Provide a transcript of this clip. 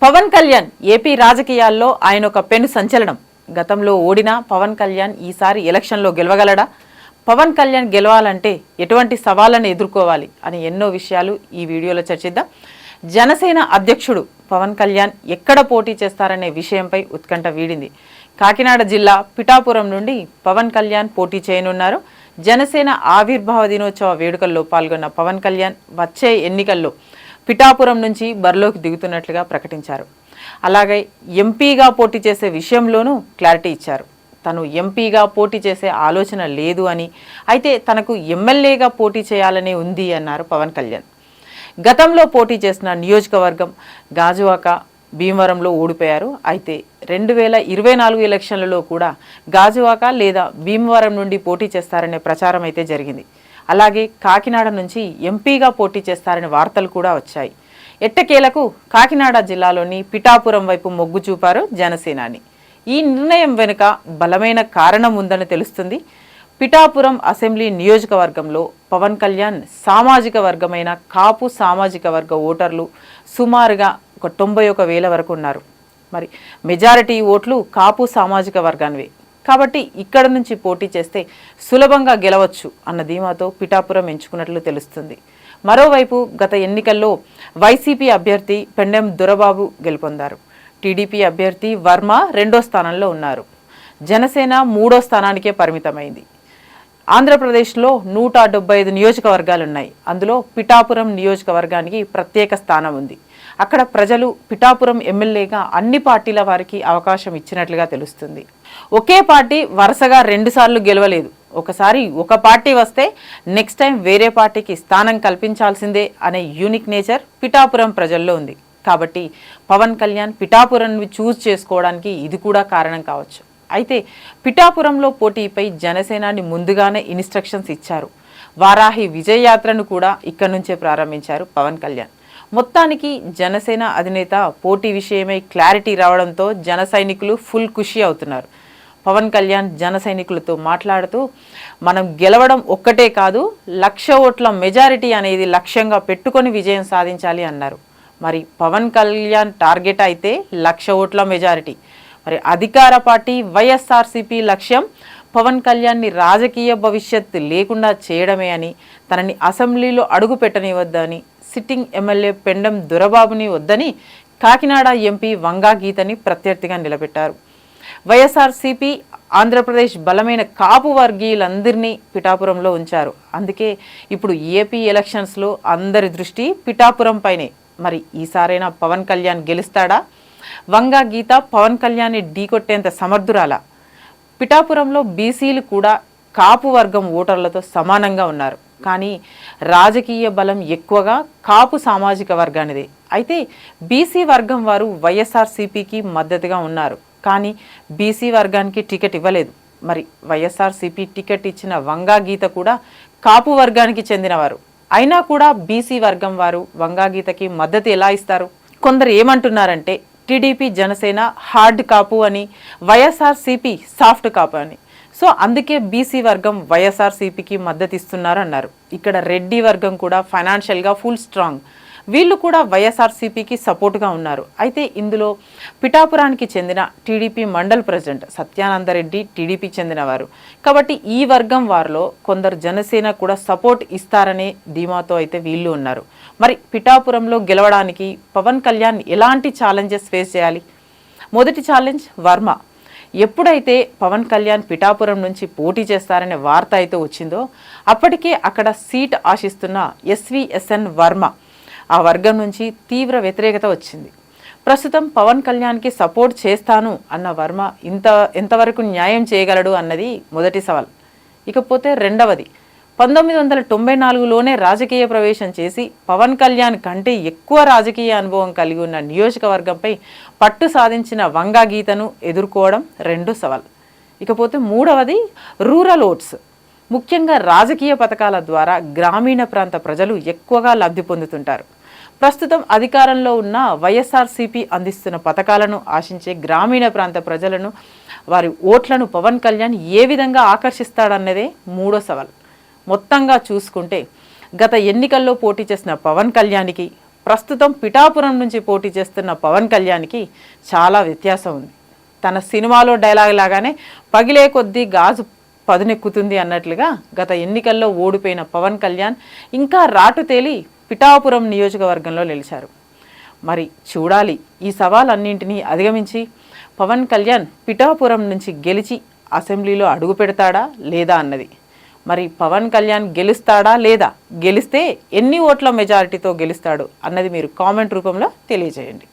Pawan Kalyan AP రాజకీయాల్లో ఆయన ఒక పెను సంచలనం. గతంలో ఓడిన పవన్ కళ్యాణ్ ఈసారి ఎలక్షన్లో గెలవగలడా? పవన్ కళ్యాణ్ గెలవాలంటే ఎటువంటి సవాళ్లను ఎదుర్కోవాలి అని ఎన్నో విషయాలు ఈ వీడియోలో చర్చిద్దాం. జనసేన అధ్యక్షుడు పవన్ కళ్యాణ్ ఎక్కడ పోటీ చేస్తారనే విషయంపై ఉత్కంఠ వీడింది. కాకినాడ జిల్లా పిఠాపురం నుండి పవన్ కళ్యాణ్ పోటీ చేయనున్నారు. జనసేన ఆవిర్భావ దినోత్సవ వేడుకల్లో పాల్గొన్న పవన్ కళ్యాణ్ వచ్చే ఎన్నికల్లో పిఠాపురం నుంచి బరిలోకి దిగుతున్నట్లుగా ప్రకటించారు. అలాగే ఎంపీగా పోటీ చేసే విషయంలోనూ క్లారిటీ ఇచ్చారు. తను ఎంపీగా పోటీ చేసే ఆలోచన లేదు అని, అయితే తనకు ఎమ్మెల్యేగా పోటీ చేయాలని ఉంది అన్నారు పవన్ కళ్యాణ్. గతంలో పోటీ చేసిన నియోజకవర్గం గాజువాక, భీమవరంలో ఓడిపోయారు. అయితే 2024 ఎలక్షన్లలో కూడా గాజువాక లేదా భీమవరం నుండి పోటీ చేస్తారనే ప్రచారం అయితే జరిగింది. అలాగే కాకినాడ నుంచి ఎంపీగా పోటీ చేస్తారనే వార్తలు కూడా వచ్చాయి. ఎట్టకేలకు కాకినాడ జిల్లాలోని పిఠాపురం వైపు మొగ్గు చూపారు జనసేనాని. ఈ నిర్ణయం వెనుక బలమైన కారణం ఉందని తెలుస్తుంది. పిఠాపురం అసెంబ్లీ నియోజకవర్గంలో పవన్ కళ్యాణ్ సామాజిక వర్గమైన కాపు సామాజిక వర్గ ఓటర్లు సుమారుగా 91,000 వరకు ఉన్నారు. మరి మెజారిటీ ఓట్లు కాపు సామాజిక వర్గానివే కాబట్టి ఇక్కడ నుంచి పోటీ చేస్తే సులభంగా గెలవచ్చు అన్న ధీమాతో పిఠాపురం ఎంచుకున్నట్లు తెలుస్తుంది. మరోవైపు గత ఎన్నికల్లో వైసీపీ అభ్యర్థి పెండెం దొరబాబు గెలుపొందారు. టీడీపీ అభ్యర్థి వర్మ 2వ స్థానంలో ఉన్నారు. జనసేన 3వ స్థానానికే పరిమితమైంది. ఆంధ్రప్రదేశ్లో 175 నియోజకవర్గాలున్నాయి. అందులో పిఠాపురం నియోజకవర్గానికి ప్రత్యేక స్థానం ఉంది. అక్కడ ప్రజలు పిఠాపురం ఎమ్మెల్యేగా అన్ని పార్టీల వారికి అవకాశం ఇచ్చినట్లుగా తెలుస్తుంది. ఒకే పార్టీ వరుసగా 2 సార్లు గెలవలేదు. ఒకసారి ఒక పార్టీ వస్తే నెక్స్ట్ టైం వేరే పార్టీకి స్థానం కల్పించాల్సిందే అనే యూనిక్ నేచర్ పిఠాపురం ప్రజల్లో ఉంది. కాబట్టి పవన్ కళ్యాణ్ పిఠాపురాన్ని చూస్ చేసుకోవడానికి ఇది కూడా కారణం కావచ్చు. అయితే పిఠాపురంలో పోటీపై జనసేనాని ముందుగానే ఇన్స్ట్రక్షన్స్ ఇచ్చారు. వారాహి విజయయాత్రను కూడా ఇక్కడి నుంచే ప్రారంభించారు పవన్ కళ్యాణ్. మొత్తానికి జనసేన అధినేత పోటీ విషయమై క్లారిటీ రావడంతో జన సైనికులు ఫుల్ ఖుషి అవుతున్నారు. పవన్ కళ్యాణ్ జన సైనికులతో మాట్లాడుతూ, మనం గెలవడం ఒక్కటే కాదు, 1,00,000 ఓట్ల మెజారిటీ అనేది లక్ష్యంగా పెట్టుకొని విజయం సాధించాలి అన్నారు. మరి పవన్ కళ్యాణ్ టార్గెట్ అయితే 1,00,000 ఓట్ల మెజారిటీ. మరి అధికార పార్టీ వైఎస్ఆర్సీపీ లక్ష్యం పవన్ కళ్యాణ్ని రాజకీయ భవిష్యత్తు లేకుండా చేయడమే అని, తనని అసెంబ్లీలో అడుగు పెట్టనివద్దని, సిట్టింగ్ ఎమ్మెల్యే పెండెం దొరబాబుని వద్దని కాకినాడ ఎంపీ వంగా గీతని ప్రత్యర్థిగా నిలబెట్టారు. వైఎస్ఆర్సీపీ ఆంధ్రప్రదేశ్ బలమైన కాపు వర్గీయులందరినీ పిఠాపురంలో ఉంచారు. అందుకే ఇప్పుడు ఏపీ ఎలక్షన్స్లో అందరి దృష్టి పిఠాపురం పైనే. మరి ఈసారైనా పవన్ కళ్యాణ్ గెలుస్తాడా? వంగా గీత పవన్ కళ్యాణ్ని ఢీకొట్టేంత సమర్థురాలా? పిఠాపురంలో బీసీలు కూడా కాపు వర్గం ఓటర్లతో సమానంగా ఉన్నారు. కానీ రాజకీయ బలం ఎక్కువగా కాపు సామాజిక వర్గానిదే. అయితే బీసీ వర్గం వారు వైఎస్ఆర్సీపీకి మద్దతుగా ఉన్నారు. కానీ బీసీ వర్గానికి టికెట్ ఇవ్వలేదు. మరి వైఎస్ఆర్సీపీ టికెట్ ఇచ్చిన వంగా గీత కూడా కాపు వర్గానికి చెందినవారు. అయినా కూడా బీసీ వర్గం వారు వంగా గీతకి మద్దతు ఎలా ఇస్తారు? కొందరు ఏమంటున్నారంటే టీడీపీ జనసేన హార్డ్ కాపు అని, వైఎస్ఆర్సీపీ సాఫ్ట్ కాపు అని. సో అందుకే బీసీ వర్గం వైఎస్ఆర్సీపీకి మద్దతు ఇస్తున్నారు అన్నారు. ఇక్కడ రెడ్డి వర్గం కూడా ఫైనాన్షియల్గా ఫుల్ స్ట్రాంగ్. వీళ్ళు కూడా వైఎస్ఆర్సీపీకి సపోర్ట్గా ఉన్నారు. అయితే ఇందులో పిఠాపురానికి చెందిన టీడీపీ మండల్ ప్రెసిడెంట్ సత్యానందరెడ్డి టీడీపీకి చెందినవారు. కాబట్టి ఈ వర్గం వారిలో కొందరు జనసేన కూడా సపోర్ట్ ఇస్తారనే ధీమాతో అయితే వీళ్ళు ఉన్నారు. మరి పిఠాపురంలో గెలవడానికి పవన్ కళ్యాణ్ ఎలాంటి ఛాలెంజెస్ ఫేస్ చేయాలి? మొదటి ఛాలెంజ్ వర్మ. ఎప్పుడైతే పవన్ కళ్యాణ్ పిఠాపురం నుంచి పోటీ చేస్తారనే వార్త అయితే వచ్చిందో అప్పటికే అక్కడ సీట్ ఆశిస్తున్న ఎస్విఎస్ఎన్ వర్మ ఆ వర్గం నుంచి తీవ్ర వ్యతిరేకత వచ్చింది. ప్రస్తుతం పవన్ కళ్యాణ్కి సపోర్ట్ చేస్తాను అన్న వర్మ ఎంతవరకు న్యాయం చేయగలడు అన్నది మొదటి సవాల్. ఇకపోతే రెండవది, 1994లోనే రాజకీయ ప్రవేశం చేసి పవన్ కళ్యాణ్ కంటే ఎక్కువ రాజకీయ అనుభవం కలిగి ఉన్న నియోజకవర్గంపై పట్టు సాధించిన వంగా గీతను ఎదుర్కోవడం రెండో సవాల్. ఇకపోతే మూడవది రూరల్ ఓట్స్. ముఖ్యంగా రాజకీయ పథకాల ద్వారా గ్రామీణ ప్రాంత ప్రజలు ఎక్కువగా లబ్ధి పొందుతుంటారు. ప్రస్తుతం అధికారంలో ఉన్న వైఎస్ఆర్సీపీ అందిస్తున్న పథకాలను ఆశించే గ్రామీణ ప్రాంత ప్రజలను, వారి ఓట్లను పవన్ కళ్యాణ్ ఏ విధంగా ఆకర్షిస్తాడన్నదే మూడో సవాల్. మొత్తంగా చూసుకుంటే గత ఎన్నికల్లో పోటీ చేసిన పవన్ కళ్యాణ్కి ప్రస్తుతం పిఠాపురం నుంచి పోటీ చేస్తున్న పవన్ కళ్యాణ్కి చాలా వ్యత్యాసం ఉంది. తన సినిమాలో డైలాగ్ లాగానే పగిలే కొద్దీ గాజు పదునెక్కుతుంది అన్నట్లుగా గత ఎన్నికల్లో ఓడిపోయిన పవన్ కళ్యాణ్ ఇంకా రాటు తేలి పిఠాపురం నియోజకవర్గంలో నిలిచారు. మరి చూడాలి ఈ సవాలన్నింటినీ అధిగమించి పవన్ కళ్యాణ్ పిఠాపురం నుంచి గెలిచి అసెంబ్లీలో అడుగు పెడతాడా లేదా అన్నది. మరి పవన్ కళ్యాణ్ గెలుస్తాడా లేదా, గెలిస్తే ఎన్ని ఓట్ల మెజారిటీతో గెలుస్తాడు అన్నది మీరు కామెంట్ రూపంలో తెలియజేయండి.